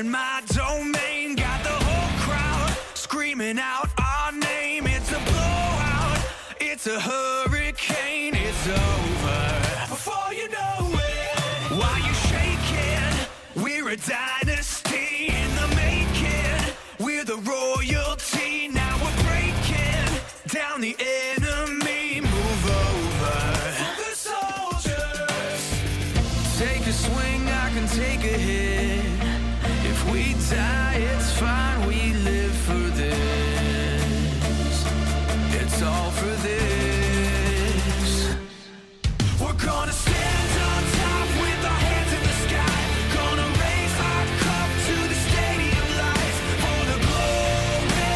in my domain, got the whole crowd screaming out our name. It's a blowout, it's a hurricane, it's over before you know it. While you shaking, we're a dynasty in the making. We're the royalty, now we're breaking down the enemy. Move over for the soldiers. Take a swing, I can take a hit. If we die, it's fine, we live for this. It's all for this. We're gonna stand on top with our hands in the sky. Gonna raise our cup to the stadium lights. For the glory,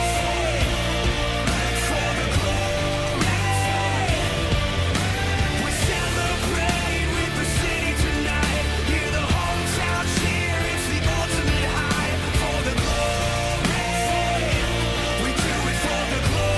for the glory. We celebrate with the city tonight. Hear the hometown cheer, it's the ultimate high. For the glory, we do it for the glory.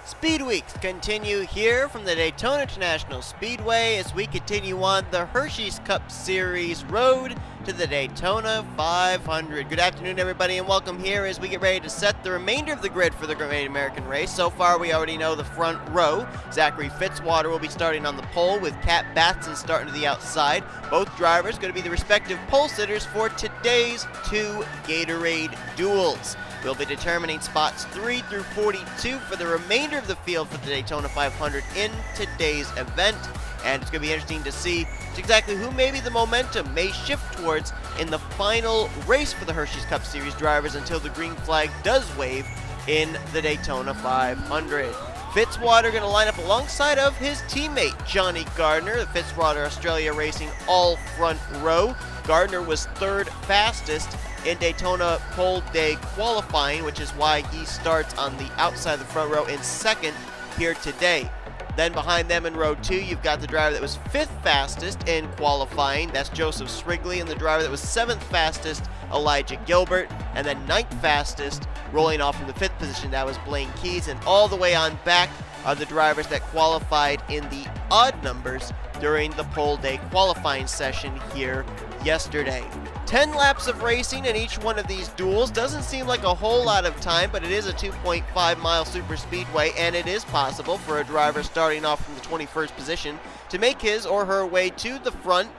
Speed Weeks continue here from the Daytona International Speedway as we continue on the Hersheys Cup Series road to the Daytona 500. Good afternoon, everybody, and welcome here as we get ready to set the remainder of the grid for the Great American Race. So far, we already know the front row. Zachary Fitzwater will be starting on the pole with K Batson starting to the outside. Both drivers going to be the respective pole sitters for today's two Gatorade Duels. We'll be determining spots 3 through 42 for the remainder of the field for the Daytona 500 in today's event. And it's going to be interesting to see exactly who maybe the momentum may shift towards in the final race for the Hersheys Cup Series drivers until the green flag does wave in the Daytona 500. Fitzwater going to line up alongside of his teammate J Gardner, the Fitzwater Australia Racing all front row. Gardner was third fastest in Daytona pole day qualifying, which is why he starts on the outside of the front row in second here today. Then behind them in row 2, you've got the driver that was 5th fastest in qualifying. That's J Srigley, and the driver that was 7th fastest, J Gilbert, and then 9th fastest, rolling off from the 5th position, that was Blaine Keys. And all the way on back are the drivers that qualified in the odd numbers during the pole day qualifying session here yesterday. 10 laps of racing in each one of these duels. Doesn't seem like a whole lot of time, but it is a 2.5-mile super speedway, and it is possible for a driver starting off from the 21st position to make his or her way to the front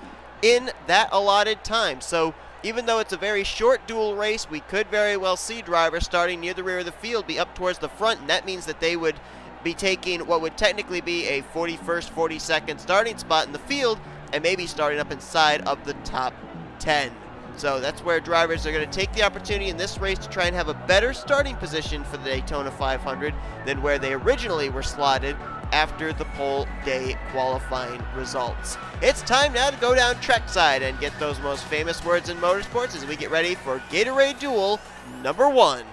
in that allotted time. So even though it's a very short duel race, we could very well see drivers starting near the rear of the field be up towards the front, and that means that they would be taking what would technically be a 41st, 42nd starting spot in the field, and maybe starting up inside of the top 10. So that's where drivers are going to take the opportunity in this race to try and have a better starting position for the Daytona 500 than where they originally were slotted after the pole day qualifying results. It's time now to go down trackside and get those most famous words in motorsports as we get ready for Gatorade Duel number 1.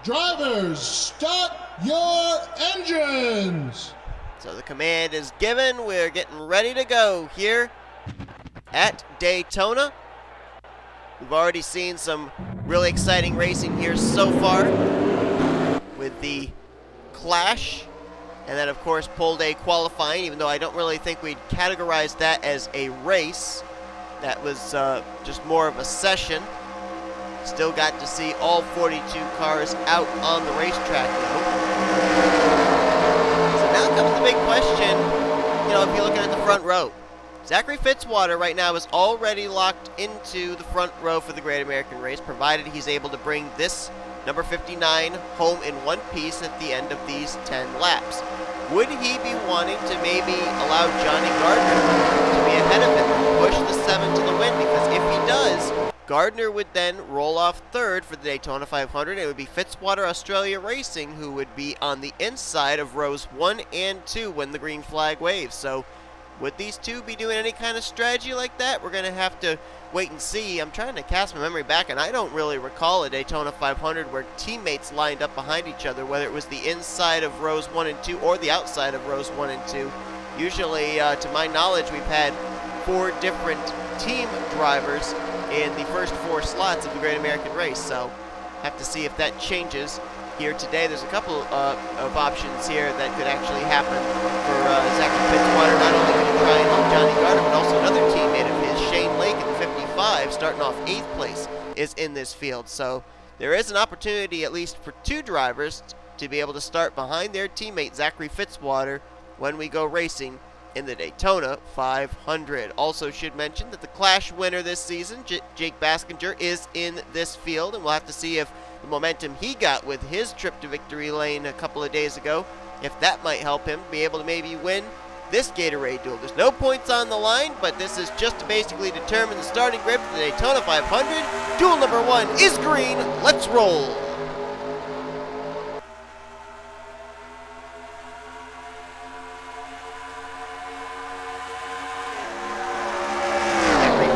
Drivers, start your engines! So the command is given. We're getting ready to go here at Daytona. We've already seen some really exciting racing here so far with the Clash, and then of course pole day qualifying, even though I don't really think we'd categorize that as a race. That was just more of a session. Still got to see all 42 cars out on the racetrack though. So now comes the big question, if you're looking at the front row. Zachary Fitzwater right now is already locked into the front row for the Great American Race, provided he's able to bring this number 59 home in one piece at the end of these 10 laps. Would he be wanting to maybe allow J Gardner to be ahead of him and push the 7 to the win? Because if he does, Gardner would then roll off third for the Daytona 500. It would be Fitzwater Australia Racing who would be on the inside of rows 1 and 2 when the green flag waves. So would these two be doing any kind of strategy like that? We're going to have to wait and see. I'm trying to cast my memory back, and I don't really recall a Daytona 500 where teammates lined up behind each other, whether it was the inside of rows 1 and 2 or the outside of rows 1 and 2. Usually, to my knowledge, we've had 4 different team drivers in the first 4 slots of the Great American Race. So Have to see if that changes here today. There's a couple of options here that could actually happen for Zachary Fitzwater. Not only could he try and help Johnny Gardner, but also another teammate of his, Shane Lake, in the 55, starting off 8th place, is in this field. So there is an opportunity, at least for 2 drivers, to be able to start behind their teammate Zachary Fitzwater when we go racing in the Daytona 500. Also should mention that the Clash winner this season, J Baskinger, is in this field, and we'll have to see if the momentum he got with his trip to victory lane a couple of days ago, if that might help him be able to maybe win this Gatorade duel. There's no points on the line, but this is just to basically determine the starting grid for the Daytona 500. Duel number 1 is green. Let's roll.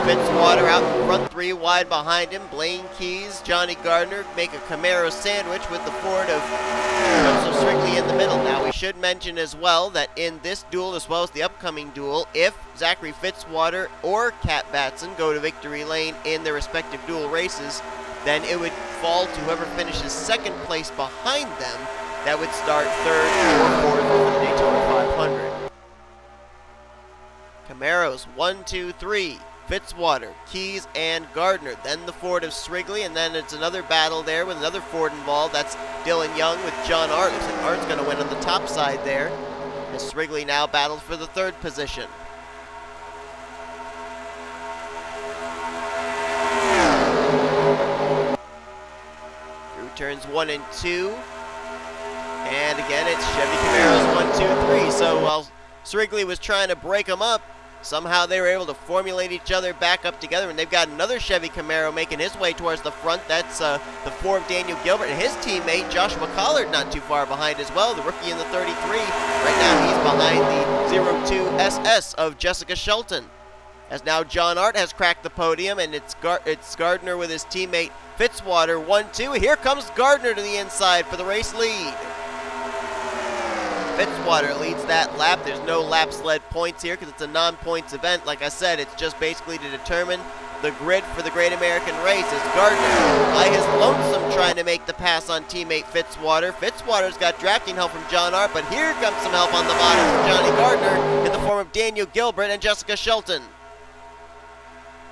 Fitzwater out in front, 3 wide behind him. Blaine Keys, Johnny Gardner make a Camaro sandwich with the Ford of J Srigley in the middle. Now we should mention as well that in this duel, as well as the upcoming duel, if Zachary Fitzwater or K Batson go to victory lane in their respective duel races, then it would fall to whoever finishes 2nd place behind them that would start 3rd or 4th for the Daytona 500. Camaros 1, 2, 3. Fitzwater, Keys, and Gardner. Then the Ford of Srigley, and then it's another battle there with another Ford involved. That's Dylan Young with John Arndt. Looks like Arndt's going to win on the top side there, as Srigley now battles for the 3rd position. Through turns 1 and 2. And again, it's Chevy Camaros 1, 2, 3. So while Srigley was trying to break them up, somehow they were able to formulate each other back up together, and they've got another Chevy Camaro making his way towards the front. That's the Ford of Daniel Gilbert, and his teammate Joshua Collard not too far behind as well, the rookie in the 33. Right now he's behind the 02 SS of Jessica Shelton. As now John Arndt has cracked the podium, and it's Gardner with his teammate Fitzwater 1-2. Here comes Gardner to the inside for the race lead. Fitzwater leads that lap. There's no lap sled points here because it's a non-points event. Like I said, it's just basically to determine the grid for the Great American Race. As Gardner, by his lonesome, trying to make the pass on teammate Fitzwater. Fitzwater's got drafting help from John Arndt, but here comes some help on the bottom from Johnny Gardner in the form of Daniel Gilbert and Jessica Shelton.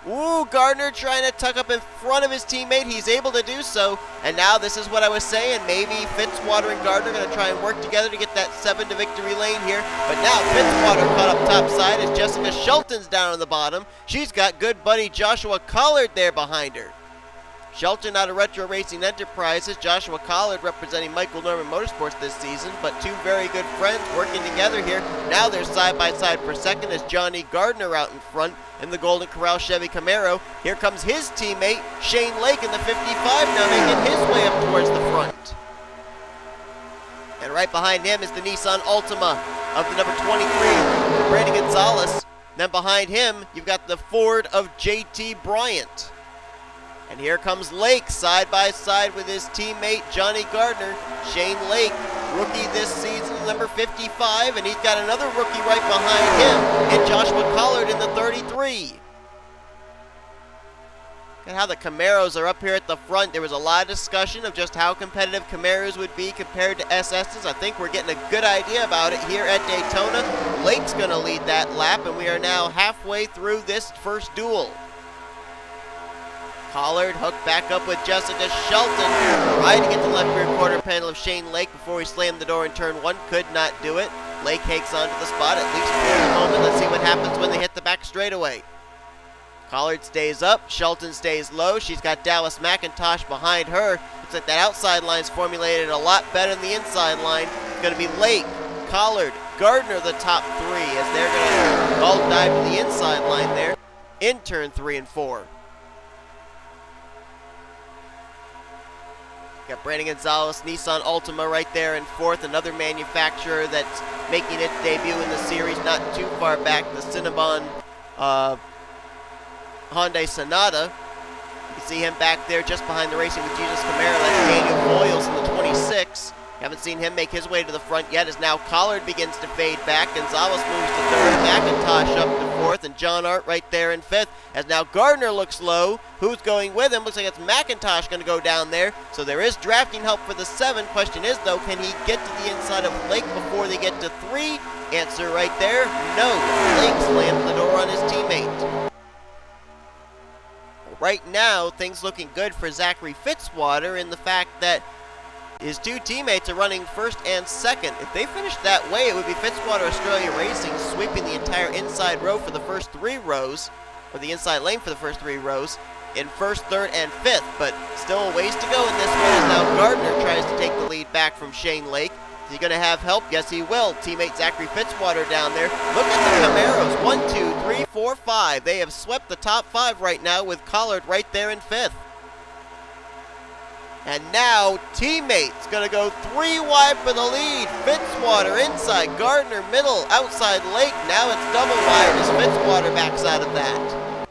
Ooh, Gardner trying to tuck up in front of his teammate. He's able to do so. And now this is what I was saying. Maybe Fitzwater and Gardner are going to try and work together to get that 7 to victory lane here. But now Fitzwater caught up top side as Jessica Shelton's down on the bottom. She's got good buddy Joshua Collard there behind her. Shelton out of Retro Racing Enterprises, Joshua Collard representing Michael Norman Motorsports this season, but 2 very good friends working together here. Now they're side by side for 2nd as Johnny Gardner out in front in the Golden Corral Chevy Camaro. Here comes his teammate Shane Lake in the 55 now making his way up towards the front. And right behind him is the Nissan Altima of the number 23, Brandon Gonzales. Then behind him, you've got the Ford of J Bryant. And here comes Lake side by side with his teammate Johnny Gardner. Shane Lake, rookie this season, number 55, and he's got another rookie right behind him in Joshua Collard in the 33. Look at how the Camaros are up here at the front. There was a lot of discussion of just how competitive Camaros would be compared to SS's. I think we're getting a good idea about it here at Daytona. Lake's going to lead that lap, and we are now halfway through this first duel. Collard hooked back up with Jessica Shelton, trying to get the left rear quarter panel of Shane Lake before he slammed the door in turn 1. Could not do it. Lake hangs onto the spot, at least for the moment. Let's see what happens when they hit the back straightaway. Collard stays up. Shelton stays low. She's got Dallas McIntosh behind her. Looks like that outside line's formulated a lot better than the inside line. It's going to be Lake, Collard, Gardner, the top 3, as they're going to all dive to the inside line there in turn 3 and 4. Got Brandon Gonzales, Nissan Altima right there in 4th, another manufacturer that's making its debut in the series not too far back, the Cinnabon Hyundai Sonata. You can see him back there just behind the Racing with Jesus Camaro. That's Daniel Voyles in the 26. You haven't haven't seen him make his way to the front yet, as now Collard begins to fade back. Gonzales moves to third, McIntosh up to fourth, and J Arndt right there in fifth, as now Gardner looks low. Who's going with him? Looks like it's McIntosh going to go down there, so there is drafting help for the 7. Question is, though, can he get to the inside of Lake before they get to 3? Answer right there, no. Lake slams the door on his teammate. Right now, things looking good for Zachary Fitzwater in the fact that his 2 teammates are running first and second. If they finish that way, it would be Fitzwater Australia Racing sweeping the entire inside row for the first 3 rows, or the inside lane for the first 3 rows, in first, third, and fifth. But still a ways to go in this one, as now Gardner tries to take the lead back from Shane Lake. Is he going to have help? Yes, he will. Teammate Zachary Fitzwater down there. Look at the Camaros. 1, 2, 3, 4, 5. They have swept the top 5 right now, with Collard right there in fifth. And now teammates going to go 3 wide for the lead. Fitzwater inside, Gardner middle, outside Lake. Now it's double wide as Fitzwater backs out of that.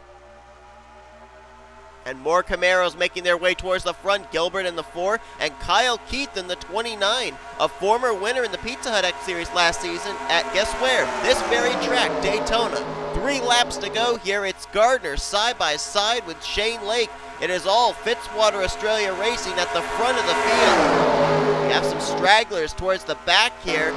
And more Camaros making their way towards the front. Gilbert in the 4 and Kyle Keith in the 29. A former winner in the Pizza Hut X Series last season at, guess where? This very track, Daytona. 3 laps to go here. It's Gardner side by side with Shane Lake. It is all Fitzwater Australia Racing at the front of the field. We have some stragglers towards the back here.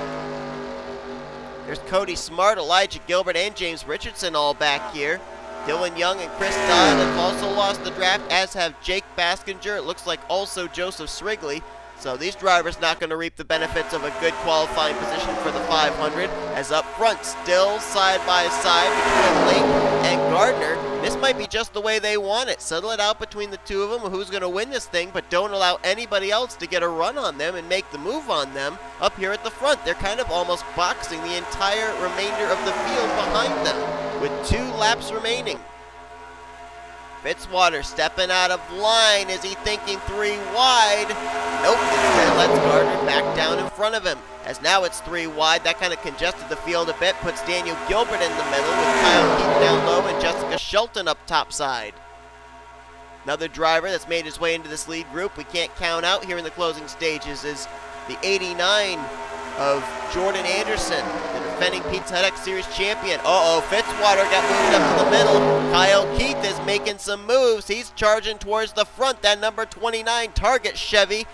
There's Cody Smart, Elijah Gilbert, and James Richardson all back here. Dylan Young and Chris Dodd have also lost the draft, as have J Baskinger. It looks like also Joseph Srigley. So these drivers not going to reap the benefits of a good qualifying position for the 500, as up front, still side by side between Lake and Gardner. This might be just the way they want it. Settle it out between the 2 of them, who's going to win this thing, but don't allow anybody else to get a run on them and make the move on them up here at the front. They're kind of almost boxing the entire remainder of the field behind them, with 2 laps remaining. Fitzwater stepping out of line. Is he thinking 3 wide? Nope, instead lets Gardner back down in front of him. As now it's 3 wide, that kind of congested the field a bit, puts Daniel Gilbert in the middle with Kyle Keith down low and J Shelton up top side. Another driver that's made his way into this lead group we can't count out here in the closing stages is the 89 of Jordan Anderson, the defending Pizza Hut X Series champion. Fitzwater got moved up to the middle. Kyle Keith is making some moves. He's charging towards the front. That number 29 Target Chevy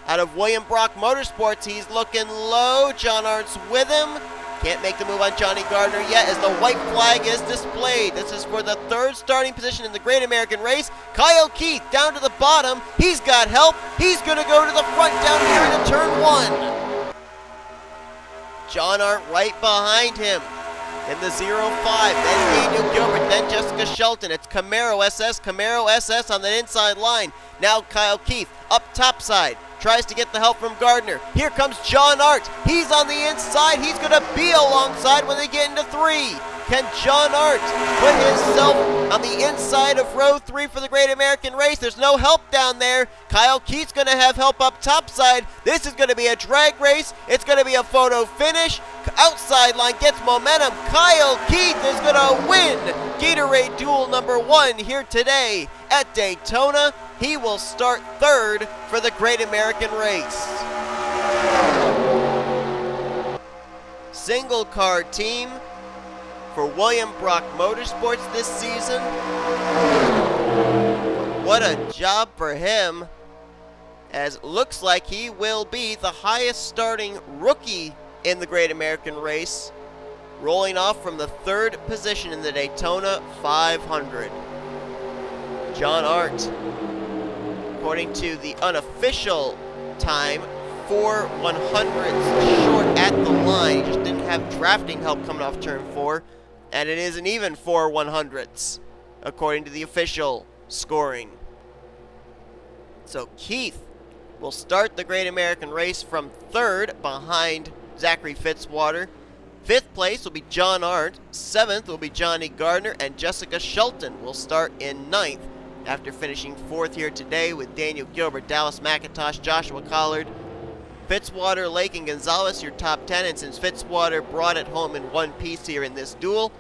out of William Brock Motorsports. He's looking low. J Arndt's with him. Can't make the move on Johnny Gardner yet, as the white flag is displayed. This is for the 3rd starting position in the Great American Race. Kyle Keith down to the bottom. He's got help. He's going to go to the front down here into turn 1. J Arndt right behind him in the 0-5, then Daniel Gilbert, then J Shelton. It's Camaro SS on the inside line. Now Kyle Keith up top side, tries to get the help from Gardner. Here comes J Arndt. He's on the inside. He's going to be alongside when they get into 3. Can J Arndt put himself on the inside of row 3 for the Great American Race? There's no help down there. Kyle Keith's going to have help up top side. This is going to be a drag race. It's going to be a photo finish. Outside line gets momentum. Kyle Keith is going to win Gatorade Duel number 1 here today at Daytona. He will start 3rd for the Great American Race. Single car team for William Brock Motorsports this season. What a job for him, as it looks like he will be the highest starting rookie in the Great American Race, rolling off from the 3rd position in the Daytona 500. J Arndt, according to the unofficial time, 4 100ths short at the line. He just didn't have drafting help coming off turn 4. And it is an even 4 100ths, according to the official scoring. So Keith will start the Great American Race from 3rd behind Zachary Fitzwater. 5th place will be J Arndt. 7th will be Johnny Gardner. And J Shelton will start in 9th after finishing 4th here today with Daniel Gilbert, Dallas McIntosh, Joshua Collard, Fitzwater, Lake, and Gonzales, your top 10. And since Fitzwater brought it home in one piece here in this duel,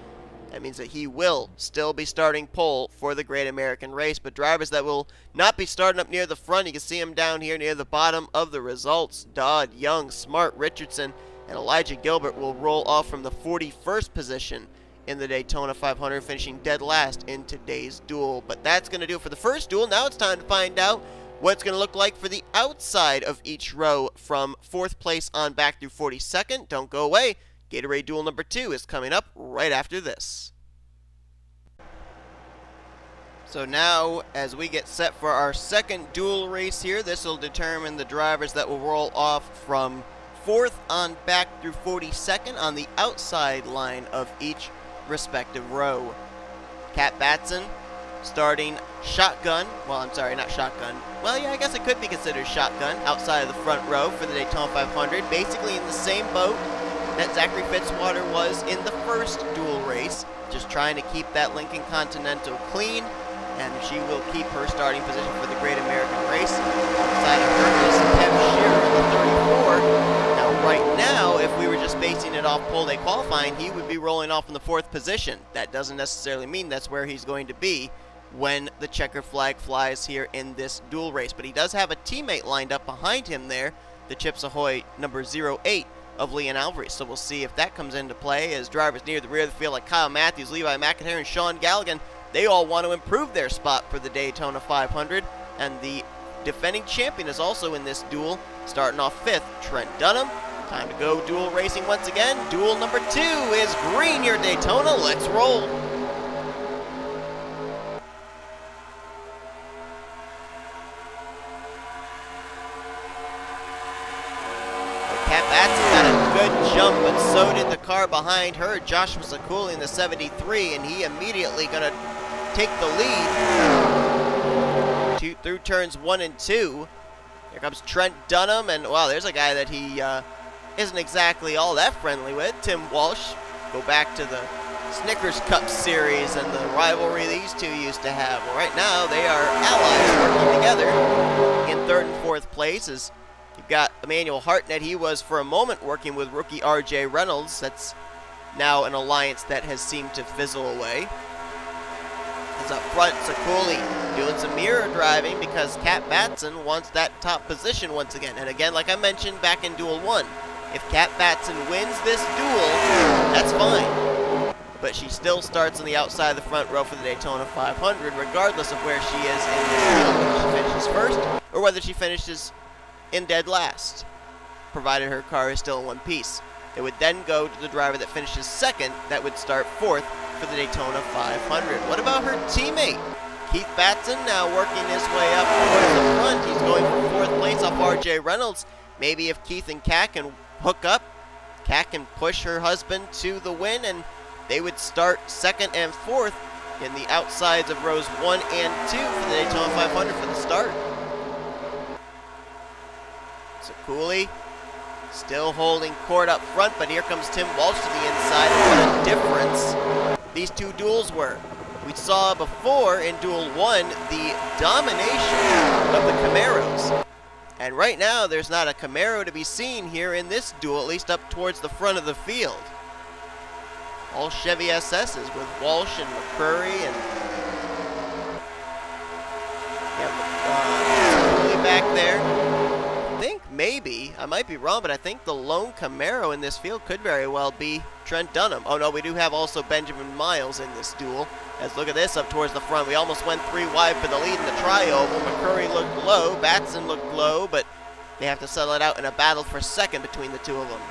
That means that he will still be starting pole for the Great American Race, but drivers that will not be starting up near the front, you can see them down here near the bottom of the results. Dodd, Young, Smart, Richardson, and J Gilbert will roll off from the 41st position in the Daytona 500, finishing dead last in today's duel. But that's going to do it for the first duel. Now it's time to find out what it's going to look like for the outside of each row from 4th place on back through 42nd. Don't go away. Gatorade duel number 2 is coming up right after this. So now, as we get set for our second duel race here, this will determine the drivers that will roll off from 4th on back through 42nd on the outside line of each respective row. K Batson starting shotgun. Well, I'm sorry, not shotgun. Well, yeah, I guess it could be considered shotgun outside of the front row for the Daytona 500. Basically in the same boat that Zachary Fitzwater was in the first duel race. Just trying to keep that Lincoln Continental clean. And she will keep her starting position for the Great American Race. Outside of her is K Shearer in the 34. Now, right now, if we were just basing it off pole day qualifying, he would be rolling off in the 4th position. That doesn't necessarily mean that's where he's going to be when the checker flag flies here in this duel race. But he does have a teammate lined up behind him there, the Chips Ahoy number 08 of L Alvarise. So we'll see if that comes into play as drivers near the rear of the field like Kyle Matthews, Levi McIntyre, and Sean Galligan, they all want to improve their spot for the Daytona 500. And the defending champion is also in this duel, starting off 5th, Trent Dunham. Time to go duel racing once again. Duel number 2 is green here at Daytona. Let's roll. K Batson got a good jump, but so did the car behind her, J Ciculli in the 73, and he immediately going to take the lead through turns 1 and 2. Here comes Trent Dunham, and wow, there's a guy that he isn't exactly all that friendly with, Tim Walsh. Go back to the Snickers Cup series and the rivalry these two used to have. Well, right now they are allies working together in 3rd and 4th place. As you've got Emmanuel Hartnett, he was for a moment working with rookie J Reynolds. That's now an alliance that has seemed to fizzle away. As up front, Ciculli doing some mirror driving because K Batson wants that top position once again. And again, like I mentioned back in Duel 1, if K Batson wins this duel, that's fine. But she still starts on the outside of the front row for the Daytona 500, regardless of where she is in this field, whether she finishes first or whether she finishes in dead last, provided her car is still in one piece. It would then go to the driver that finishes second, that would start 4th for the Daytona 500. What about her teammate? Keith Batson now working his way up towards the front. He's going for 4th place off J Reynolds. Maybe if Keith and Kat can hook up, Kat can push her husband to the win, and they would start 2nd and 4th in the outsides of rows 1 and 2 for the Daytona 500 for the start. Ciculli still holding court up front, but here comes Tim Walsh to the inside. And what a difference these two duels were. We saw before in Duel 1 the domination of the Camaros. And right now there's not a Camaro to be seen here in this duel, at least up towards the front of the field. All Chevy SSs with Walsh and McCurry and Ciculli back there. I think maybe, I might be wrong, but I think the lone Camaro in this field could very well be Trent Dunham. Oh no, we do have also Benjamin Miles in this duel. As look at this up towards the front. We almost went 3 wide for the lead in the tri-oval. McCurry looked low, Batson looked low, but they have to settle it out in a battle for second between the two of them.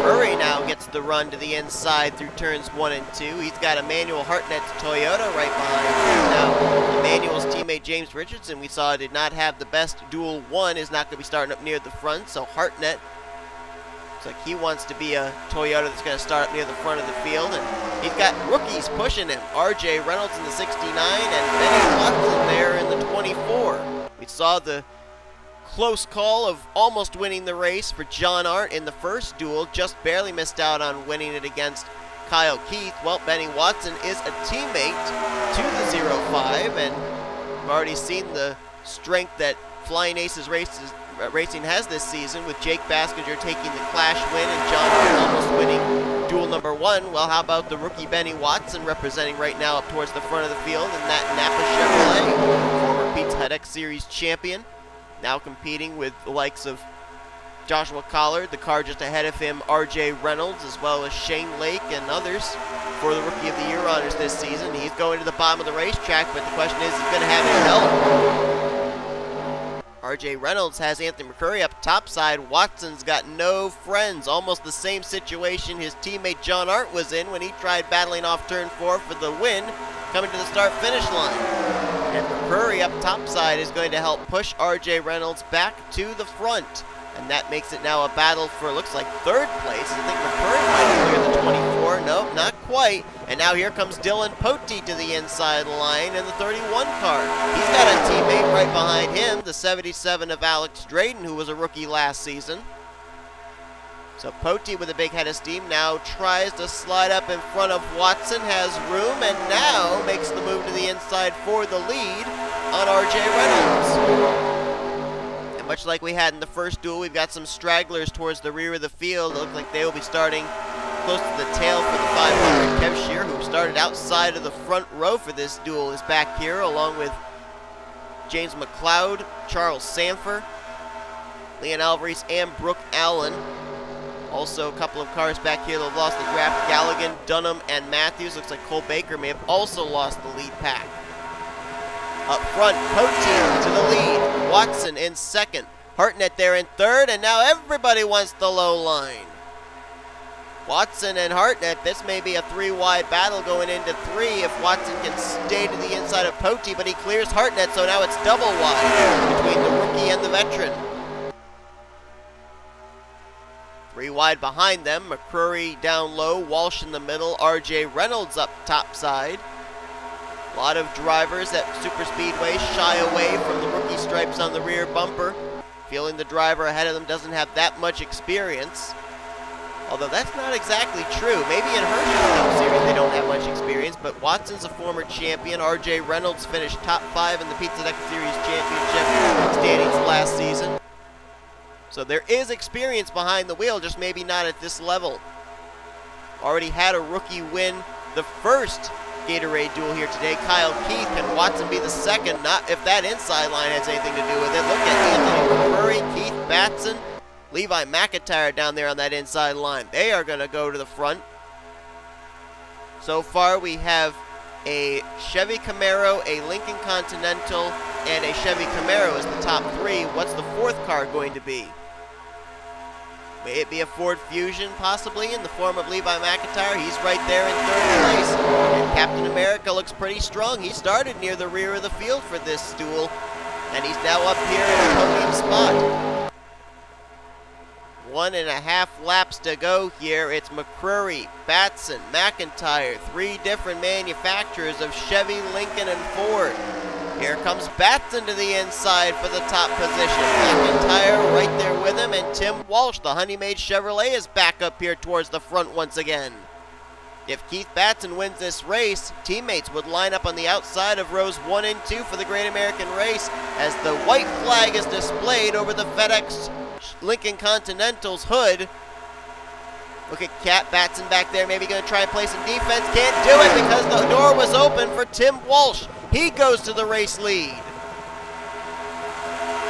Murray now gets the run to the inside through turns 1 and 2. He's got Emmanuel Hartnett's Toyota right behind him. Now, Emmanuel's teammate J Richardson, we saw, did not have the best Duel 1, is not going to be starting up near the front, so Hartnett looks like he wants to be a Toyota that's going to start up near the front of the field, and he's got rookies pushing him. J Reynolds in the 69 and Benny Watson there in the 24. We saw the close call of almost winning the race for J Arndt in the first duel, just barely missed out on winning it against Kyle Keith. Well, Benny Watson is a teammate to the 05, and we've already seen the strength that Flying Aces Racing has this season, with J Baskinger taking the Clash win and J Arndt almost winning Duel number 1. Well, how about the rookie Benny Watson representing right now up towards the front of the field in that Napa Chevrolet, former Pete's FedEx Series champion, now competing with the likes of Joshua Collard, the car just ahead of him, R Reynolds, as well as Shane Lake and others for the Rookie of the Year honors this season. He's going to the bottom of the racetrack, but the question is, he's going to have any help. R Reynolds has Anthony McCurry up topside. Watson's got no friends. Almost the same situation his teammate J Arndt was in when he tried battling off turn 4 for the win, coming to the start-finish line. And McCurry up topside is going to help push R Reynolds back to the front. And that makes it now a battle for, looks like, 3rd place. I think McCurry might clear the 24. Nope, not quite. And now here comes Dylan Poteet to the inside line in the 31 car. He's got a teammate right behind him, the 77 of Alex Drayden, who was a rookie last season. So Poteet, with a big head of steam, now tries to slide up in front of Watson, has room, and now makes the move to the inside for the lead on R Reynolds. Much like we had in the first duel, we've got some stragglers towards the rear of the field. It looks like they will be starting close to the tail for the 500. K Shearer, who started outside of the front row for this duel, is back here, along with James McLeod, Charles Sandfer, L Alvarise, and Brooke Allen. Also, a couple of cars back here that have lost the draft. Galligan, Dunham, and Matthews. Looks like Cole Baker may have also lost the lead pack. Up front, Poteet to the lead. Watson in 2nd. Hartnett there in 3rd, and now everybody wants the low line. Watson and Hartnett, this may be a 3-wide battle going into 3 if Watson can stay to the inside of Poteet, but he clears Hartnett, so now it's double wide between the rookie and the veteran. 3 wide behind them, McCurry down low, Walsh in the middle, R Reynolds up topside. A lot of drivers at Super Speedway shy away from the rookie stripes on the rear bumper, feeling the driver ahead of them doesn't have that much experience. Although that's not exactly true. Maybe in Hersheys Cup Series they don't have much experience, but Watson's a former champion. R Reynolds finished top 5 in the Pizza Deck Series Championship standings last season. So there is experience behind the wheel, just maybe not at this level. Already had a rookie win the first Gatorade duel here today. Kyle Keith, can Watson be the 2nd? Not if that inside line has anything to do with it. Look at Anthony McCurry, Keith Batson, Levi McIntyre down there on that inside line. They are going to go to the front. So far we have a Chevy Camaro, a Lincoln Continental, and a Chevy Camaro as the top 3. What's the 4th car going to be? May it be a Ford Fusion, possibly, in the form of Levi McIntyre. He's right there in 3rd place. And Captain America looks pretty strong. He started near the rear of the field for this duel, and he's now up here in a podium spot. 1.5 laps to go here. It's McCurry, Batson, McIntyre, 3 different manufacturers of Chevy, Lincoln, and Ford. Here comes Batson to the inside for the top position. McIntyre right there with him, and Tim Walsh, the Honey-Made Chevrolet, is back up here towards the front once again. If Keith Batson wins this race, teammates would line up on the outside of rows 1 and 2 for the Great American Race as the white flag is displayed over the FedEx Lincoln Continental's hood. Look at Cat Batson back there, maybe going to try and play some defense. Can't do it because the door was open for Tim Walsh. He goes to the race lead.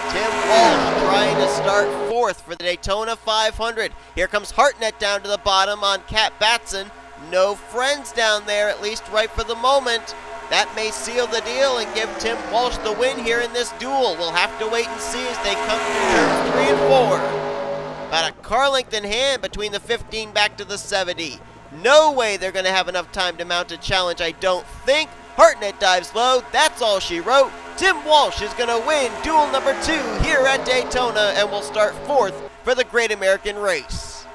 Tim Walsh trying to start 4th for the Daytona 500. Here comes Hartnett down to the bottom on Cat Batson. No friends down there, at least right for the moment. That may seal the deal and give Tim Walsh the win here in this duel. We'll have to wait and see as they come to turns 3 and 4. About a car length in hand between the 15 back to the 70. No way they're going to have enough time to mount a challenge, I don't think. Hartnett dives low. That's all she wrote. Tim Walsh is going to win duel number 2 here at Daytona and will start 4th for the Great American Race.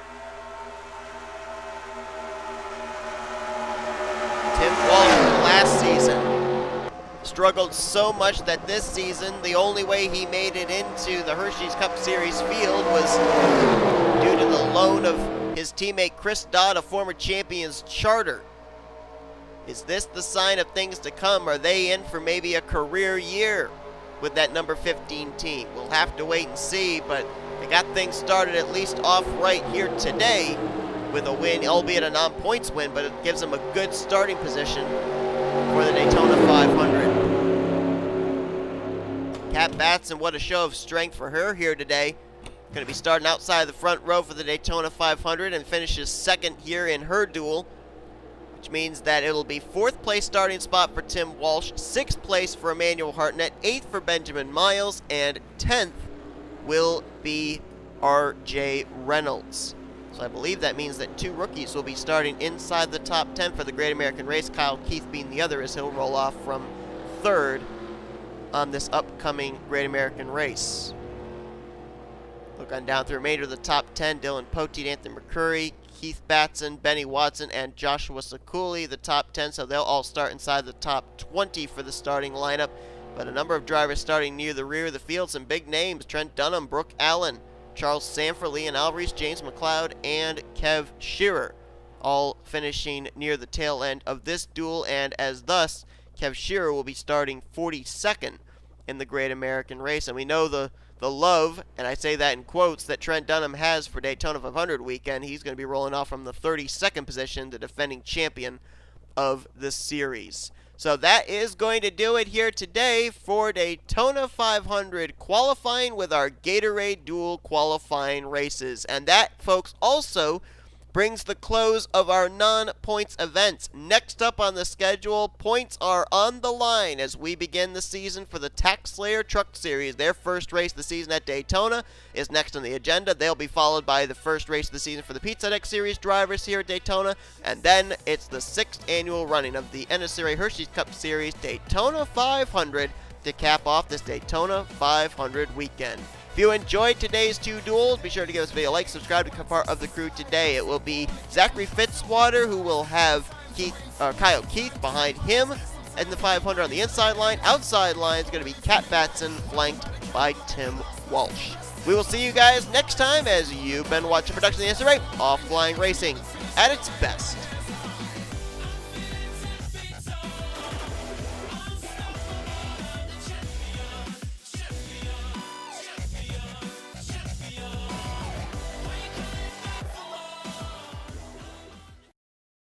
Tim Walsh last season struggled so much that this season the only way he made it into the Hersheys Cup Series field was due to the loan of his teammate Chris Dodd, a former champion's charter. Is this the sign of things to come? Are they in for maybe a career year? with that number 15 team. We'll have to wait and see, but they got things started at least off right here today with a win, albeit a non-points win, but it gives them a good starting position for the Daytona 500. K Batson, what a show of strength for her here today. Going to be starting outside the front row for the Daytona 500 and finishes second here in her duel, which means that it'll be 4th place starting spot for T Walch, 6th place for Emmanuel Hartnett, 8th for Benjamin Miles, and 10th will be R.J. Reynolds. So I believe that means that 2 rookies will be starting inside the top 10 for the Great American Race, Kyle Keith being the other, as he'll roll off from 3rd on this upcoming Great American Race. Look on down through the remainder of the top 10, Dylan Poteet, Anthony McCurry, Keith Batson, Benny Watson, and Joshua Ciculli, the top 10, so they'll all start inside the top 20 for the starting lineup. But a number of drivers starting near the rear of the field, some big names, Trent Dunham, B Allan, Charles Sandfer, Lee and Alvarise, James McLeod, and K Shearer, all finishing near the tail end of this duel, and as thus, K Shearer will be starting 42nd in the Great American Race. And we know the love, and I say that in quotes, that Trent Dunham has for Daytona 500 weekend. He's going to be rolling off from the 32nd position, the defending champion of the series. So that is going to do it here today for Daytona 500 qualifying with our Gatorade Duel qualifying races. And that, folks, also brings the close of our non-points events. Next up on the schedule, points are on the line as we begin the season for the Tax Slayer Truck Series. Their first race of the season at Daytona is next on the agenda. They'll be followed by the first race of the season for the Pizza Deck Series drivers here at Daytona, and then it's the 6th annual running of the NNSCRA Hersheys Cup Series Daytona 500 to cap off this Daytona 500 weekend. If you enjoyed today's 2 duels, be sure to give this video a like, subscribe to become part of the crew today. It will be Zachary Fitzwater, who will have Kyle Keith behind him in the 500 on the inside line. Outside line is going to be K Batson, flanked by T Walch. We will see you guys next time as you've been watching production of the NNSCRA Offline Racing at its best.